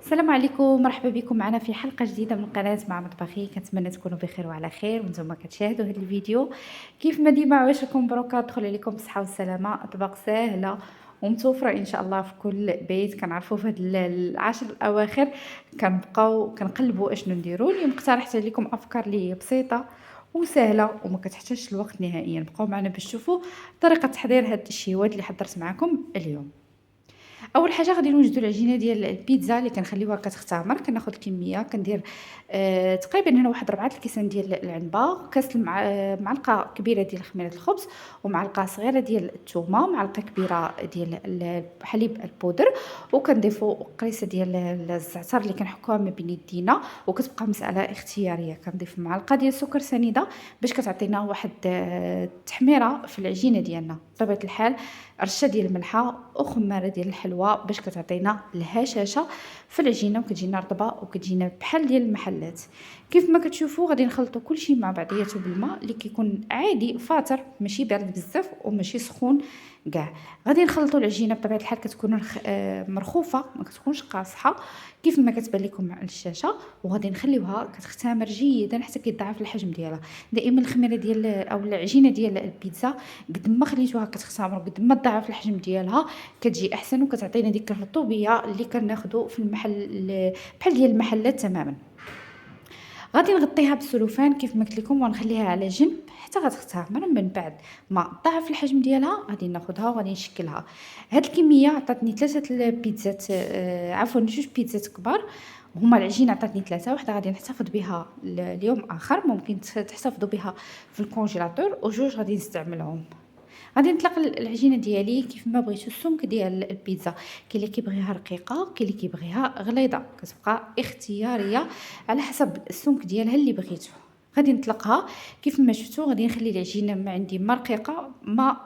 السلام عليكم، مرحبا بكم معنا في حلقة جديدة من قناة مع مطبخي. كنتمنى تكونوا بخير وعلى خير وانتم كتشاهدوا هذا الفيديو. كيف ما ديما عواشركم مبروكة، تدخل عليكم بالصحة والسلامة، اطباق سهلة ومتوفرة ان شاء الله في كل بيت. كنعرفوا في هاد العشر الاواخر كنبقاو كنقلبوا اشنو نديروا. اليوم اقترحت عليكم افكار اللي هي بسيطة وسهلة وما كتحتاجش الوقت نهائيا. بقاو معنا باش تشوفوا طريقة تحضير هاد الشيوات اللي حضرت معكم اليوم. اول حاجه غادي نوجدوا العجينه ديال البيتزا اللي كنخليوها كتختمر. كناخذ كميه كندير تقريبا هنا واحد 4 الكيسان ديال العنبه، كاس معلقه كبيره ديال خميره الخبز، ومعلقه صغيره ديال الثومه، معلقه كبيره ديال الحليب البودر، وكنضيفوا قريصه ديال الزعتر اللي كنحكوها ما بين يدينا، وكتبقى مساله اختياريه. كنضيف معلقه ديال السكر سنيده باش كتعطينا واحد التحميره في العجينه ديالنا. بطبيعه الحال رشه ديال الملحه وخماره ديال الحلوى باش كتعطينا الهشاشه في العجينه وكتجينا رطبه وكتجينا بحال ديال المحلات. كيف ما كتشوفوا غادي نخلطوا كلشي مع بعضياته بالماء اللي كيكون عادي فاتر، ماشي بارد بزاف وماشي سخون كاع. غادي نخلطوا العجينه بطبيعه الحال كتكون مرخوفه، ما كتكونش قاصحه كيف ما كتبان لكم على الشاشه، وغادي نخليوها كتختمر جيدا حتى كيتضاعف الحجم ديالها. دائما الخميره ديال او العجينه ديال البيتزا قد ما خليتوها كتختمر قد ما تضاعف الحجم ديالها كتجي احسن وكتعطينا ديك الرطوبيه اللي كناخذوا في المحل بحال ديال المحلات تماما. غادي نغطيها بالسلوفان كيف ما قلت لكم ونخليها على جنب حتى غتختمر. من بعد ما ضاعف الحجم ديالها غادي ناخذها وغادي نشكلها. هاد الكميه عطاتني 3 البيتزات، عفوا 2 بيتزات كبار. هما العجينه عطاتني 3، وحده غادي نحتفظ بها اليوم اخر، ممكن تحتفظوا بها في الكونجيلاتور، وجوج غادي نستعملهم. غادي نطلق العجينه ديالي كيف ما بغيتو. السمك ديال البيتزا كاين اللي كيبغيها رقيقه، كاين اللي كيبغيها غليظه، كتبقى اختياريه على حسب السمك ديالها اللي بغيتو. غادي نطلقها كيف ما شفتوا. غادي نخلي العجينه ما عندي ما رقيقه ما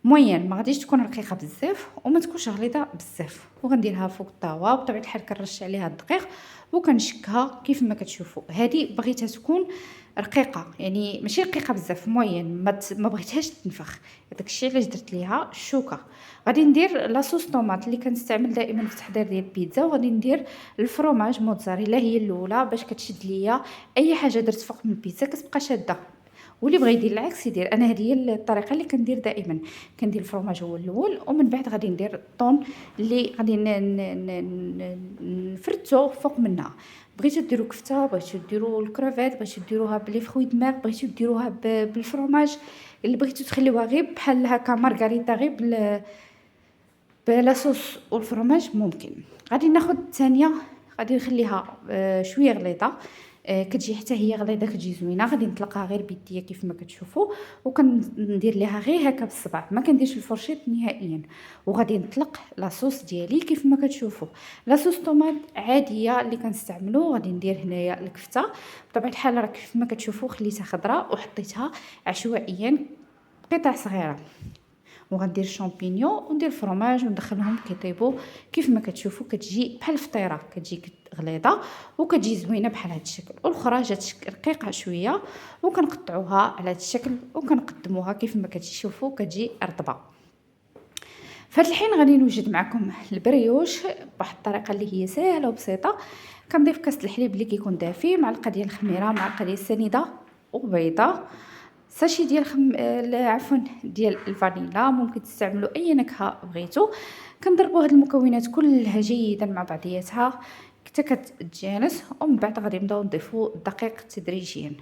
موين، ما غاديش تكون رقيقه بزاف وما تكونش غليظه بزاف، وغنديرها فوق الطاوه. بطبيعه الحال كنرش عليها الدقيق وكنشكها كيف ما كتشوفوا. هذه بغيتها تكون رقيقه، يعني ماشي رقيقه بزاف، موين، ما بغيتهاش تنفخ. داك الشيء علاش درت ليها الشوكه. غادي ندير لاصوص طوماط اللي كنستعمل دائما في التحضير ديال البيتزا، وغادي ندير الفرomاج موتزاريلا هي الاولى باش كتشد ليا اي حاجه درت فوق من البيتزا كتبقى شاده. واللي بغى يدير العكس يدير. انا هذه هي الطريقه اللي كندير دائما. كندير الفرماج هو الاول، ومن بعد غادي ندير الطون اللي غادي نفرتو فوق منها. بغيتو ديروا كفته، بغيتو ديروا الكروفيت، بغيتو ديروها بلي فخوي دماغ، بغيتو ديروها بالفرماج، اللي بغيتو تخليوها غير بحال هكا مارغريتا غير بلاصوص والفرماج ممكن. غادي ناخذ الثانيه، غادي نخليها شويه غليظه، كتجي حتى هي غليظه كتجي زوينه. غادي نطلقها غير بيديا كيف ما كتشوفوا، وكندير ليها غير هكا بالصبع، ما كنديرش الفرشيط نهائيا. وغادي نطلق لاصوص ديالي كيف ما كتشوفوا. لاصوص طوماط عاديه اللي كنستعملوا. غادي ندير هنايا الكفته بطبيعه الحال راه كيف ما كتشوفوا خليتها خضراء وحطيتها عشوائيا قطع صغيره. وغندير شامبينيون وندير فرomاج وندخلهم كيطيبوا كيف ما كتشوفوا. كتجي بحال الفطيره، كتجي غليظه وكتجي زوينه بحال هذا الشكل. والاخرى جات رقيقه شويه، وكنقطعوها على هذا الشكل وكنقدموها كيف ما كتشوفوا كتجي رطبه. فهاد الحين غادي نوجد معكم البريوش بواحد الطريقه اللي هي سهله وبسيطه. كنضيف كاس الحليب اللي كيكون دافي، معلقه ديال الخميره، معلقه ديال السنيده وبيضه، ساشي ديال عفوا ديال الفانيلا، ممكن تستعملوا اي نكهه بغيتو. كنضربوا هاد المكونات كلها جيدا مع بعضياتها حتى كتجانس، ومن بعد غادي نبداو نضيفوا الدقيق تدريجيا.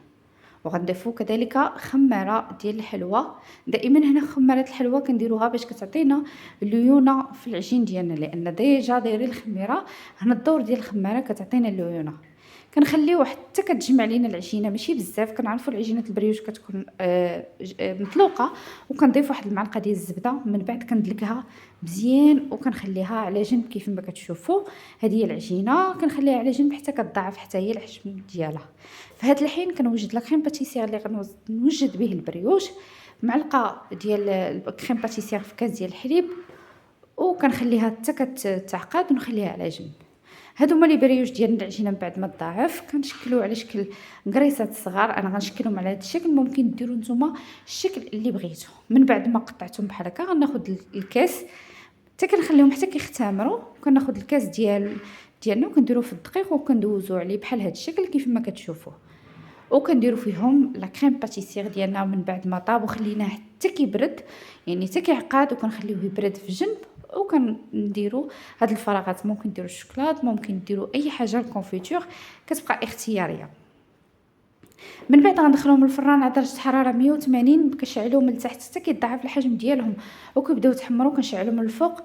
وغنضيفوا كذلك خماره ديال الحلوى. دائما هنا خماره الحلوى كنديروها باش كتعطينا الليونه في العجين ديالنا، لان ديجا دايرين الخميره. هنا الدور ديال الخماره كتعطينا الليونه. كنخليوه حتى كتجمع لينا العجينه، ماشي بزاف. كنعرفوا العجينه البريوش كتكون مطلوقه، وكنضيف واحد المعلقه ديال الزبده. من بعد كندلكها مزيان وكنخليها على جنب كيف ما كتشوفوا. هذه هي العجينه كنخليها على جنب حتى كتضاعف حتى هي الحجم ديالها. في هذا الحين كنوجد لا كريم باتيسير اللي غنوجد به البريوش، معلقه ديال الكريم باتيسير في كاس ديال الحليب، وكنخليها حتى كتعقد ونخليها على جنب. هادو هما لي بريوش ديال العجينه. من بعد ما تضاعف كنشكلوه على شكل قريصات صغار. انا غنشكلهم على هذا الشكل، ممكن ديروا نتوما الشكل اللي بغيتو. من بعد ما قطعتهم بحال هكا غناخذ الكاس حتى كنخليهم حتى كيختمروا. كناخذ الكاس ديالنا وكنديروه في الدقيق وكندوزو عليه بحال هاد الشكل كيف ما كتشوفوه، وكنديرو فيهم لا كريم باتيسير ديالنا من بعد ما طاب وخليناه حتى كيبرد، يعني حتى كيعقد وكنخليوه يبرد في جنب. وكنديرو هاد الفراغات ممكن ديروا الشوكولات، ممكن ديروا اي حاجه الكونفيتور كتبقى اختياريه. من بعد غندخلوهم الفران على درجه حراره 180، كنشعلوهم من التحت حتى كيتضاعف الحجم ديالهم وكيبداو يتحمروا، كنشعلوهم من الفوق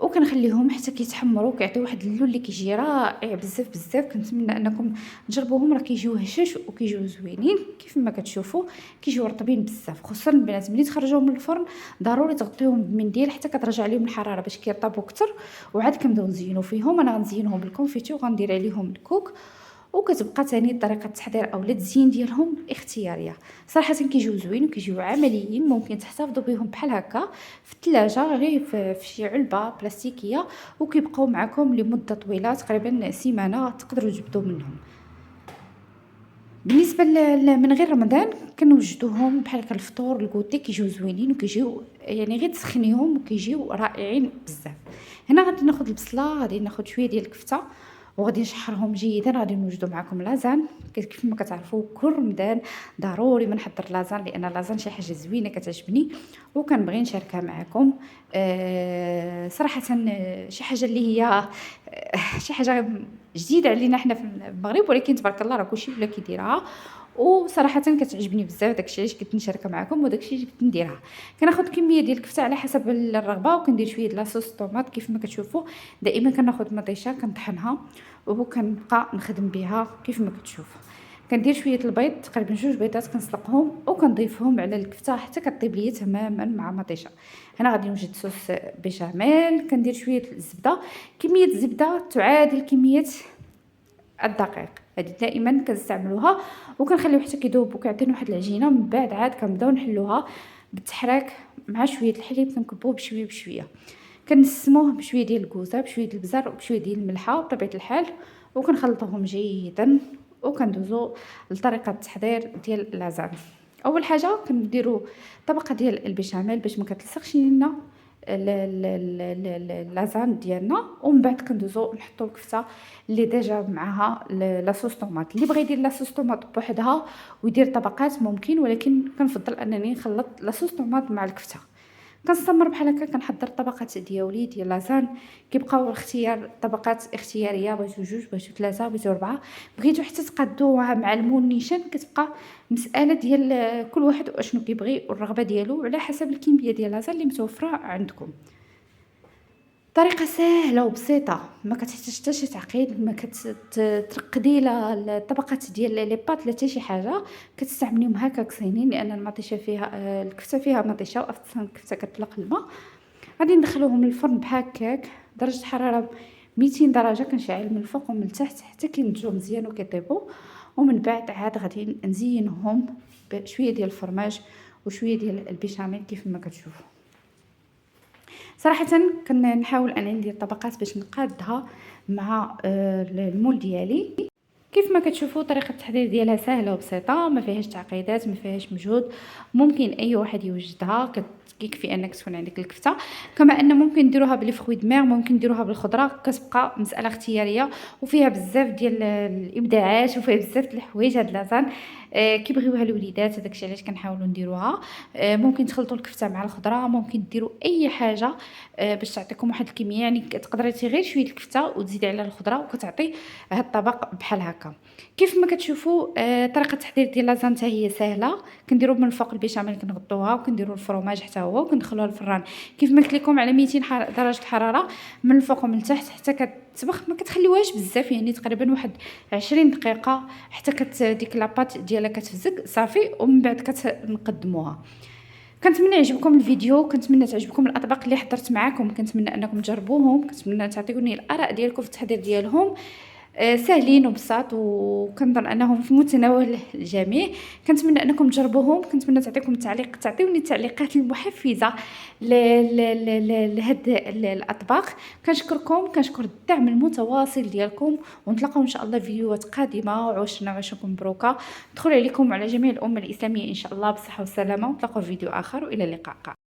وكنخليهم حتى كيتحمروا كيعطيو واحد اللون اللي كيجي رائع بزاف بزاف. كنتمنى انكم تجربوهم، راه كيجيو هشاش وكيجيو زوينين كيف ما كتشوفوا، كيجيو رطبين بزاف. خصوصا البنات ملي تخرجوهم من الفرن ضروري تغطيوهم بمنديل حتى كترجع عليهم الحراره باش كيرطبوا اكثر. وعاد كنبداو نزينوا فيهم، انا غنزينهم بالكونفيتور وغندير عليهم الكوك. وكتبقى تاني طريقه التحضير اولا التزيين ديالهم اختياريه. صراحه كيجيو زوين وكيجيو عمليين، ممكن تحتفظوا بهم بحال هكا في الثلاجه غير في شي علبه بلاستيكيه وكيبقاو معكم لمده طويله، تقريبا سيمانه تقدروا تجبدوا منهم. بالنسبه من غير رمضان كنوجدوهم بحال هكا الفطور الكوتي، كيجيو زوينين وكيجيو يعني غير تسخنيهم وكيجيو رائعين بزاف. هنا غادي ناخذ البصله، غادي ناخذ شويه ديال الكفته وغادي نشحرهم جيدا. غادي نوجدوا معكم لازان، كيف ما كتعرفوا كل رمضان ضروري ما نحضر لازان، لان لازان شي حاجه زوينه كتعجبني وكنبغي نشاركها معكم. صراحه شي حاجه اللي هي شي حاجه جديده علينا حنا في المغرب، ولكن تبارك الله راه كلشي ولا كيديرها وصراحه كتعجبني بزاف. داكشي علاش قلت نشاركها معكم وداكشي اللي قلت نديرها. كناخذ كميه ديال الكفته على حسب الرغبه وكندير شويه د لاصوص طوماط كيف ما كتشوفوا. دائما كناخذ مطيشه كنطحنها وكنبقى نخدم بها كيف ما كتشوفوا. كندير شويه البيض تقريبا 2 بيضات كنسلقهم وكنضيفهم على الكفته حتى كطيب ليا تماما مع مطيشه. هنا غادي نوجد صوص بيشاميل، كندير شويه الزبده، كميه الزبده تعادل كميه الدقيق، هذه دائما كنستعملوها وكنخليو حتى كيذوب وكيعطينا واحد العجينه. من بعد عاد كنبداو نحلوها بالتحراك مع شويه الحليب، كنكبوه بشويه بشويه، كنسموه بشويه ديال الكوزه بشويه ديال البزر وبشويه ديال الملحه بطبيعه الحال وكنخلطوهم جيدا وكندوزو لطريقه التحضير ديال اللازان. اول حاجه كنديروا طبقه ديال البيشاميل باش ما كتلصقش لينا اللازان ديالنا، ومن بعد كندوزو نحطو الكفته اللي ديجا معاها لاصوص طوماط. اللي بغى يدير لاصوص طوماط بوحدها ويدير طبقات ممكن، ولكن كنفضل انني نخلط لاصوص طوماط مع الكفته. كنستمر بحال هكا كنحضر طبقات ديالي ديال لازان. كيبقاو الاختيار طبقات اختياريه، بغيتو 2 بغيتو 3 بغيتو 4 بغيتو حتى تقادوها مع المون نيشان، كتبقى مساله ديال كل واحد واشنو كيبغي والرغبه ديالو على حسب الكميه ديال لازان اللي متوفره عندكم. طريقه سهله وبسيطه ما كتحتاج حتى شي تعقيد، ما كترقدي لا الطبقات ديال لي بات لا حتى شي حاجه، كتستعمليهم هكاك صينين لان المطيشه فيها الكفته فيها مطيشه واصلا الكفته كتطلق الماء. غادي ندخلوهم للفرن بهكاك درجه حراره 200 درجه، كنشعل من الفوق ومن التحت حتى كينضجوا مزيان وكيطيبوا. ومن بعد عاد غادي نزينهم بشويه ديال الفرماج وشويه ديال البيشاميل كيف ما كتشوفوا. صراحه كنحاول انني ندير طبقات باش نقادها مع المول ديالي. كيف ما كتشوفوا طريقه التحضير ديالها سهله وبسيطه، ما فيهاش تعقيدات ما فيهاش مجهود، ممكن اي واحد يوجدها. كيكفي انك تكون عندك الكفته، كما ان ممكن ديروها بلي فخوي دماغ، ممكن ديروها بالخضره، كتبقى مساله اختياريه وفيها بزاف ديال الابداعات وفيها بزاف د الحوايج. هاد لازان كيبغيوها الوليدات، هذاك الشيء علاش كنحاولوا نديروها. ممكن تخلطوا الكفته مع الخضره، ممكن ديروا اي حاجه باش تعطيكم واحد الكميه، يعني تقدري غير شويه الكفته وتزيدي على الخضره وكتعطي هاد الطبق بحال هكا. كيف ما كتشوفوا طريقه التحضير ديال لازان حتى هي سهله. كنديروا من الفوق البيشاميل كنغطوها وكنديروا الفرماج حتى هو وكندخلوها للفران كيف ما قلت لكم على 200 درجه الحراره من الفوق ومن التحت حتى كتسبخ. ما كتخليوهاش بزاف، يعني تقريبا واحد 20 دقيقه حتى ديك لاباط ديالها كتفزك صافي، ومن بعد كنقدموها. كنتمنى يعجبكم الفيديو، كنتمنى تعجبكم الاطباق اللي حضرت معكم، كنتمنى انكم تجربوهم، كنتمنى تعطيوني الاراء ديالكم في التحضير ديالهم. ساهلين وبساط وكنظن انهم في متناول الجميع. كنتمنى انكم تجربوهم، كنتمنى تعطيوني التعليقات المحفزه لهاد الاطباق. كنشكركم، كنشكر الدعم المتواصل ديالكم، ونتلاقاو ان شاء الله في فيديوهات قادمه. وعشنا وعشكم مبروكه، دخول عليكم وعلى جميع الامه الاسلاميه ان شاء الله بالصحه والسلامه، ونتلاقاو في فيديو اخر والى اللقاء.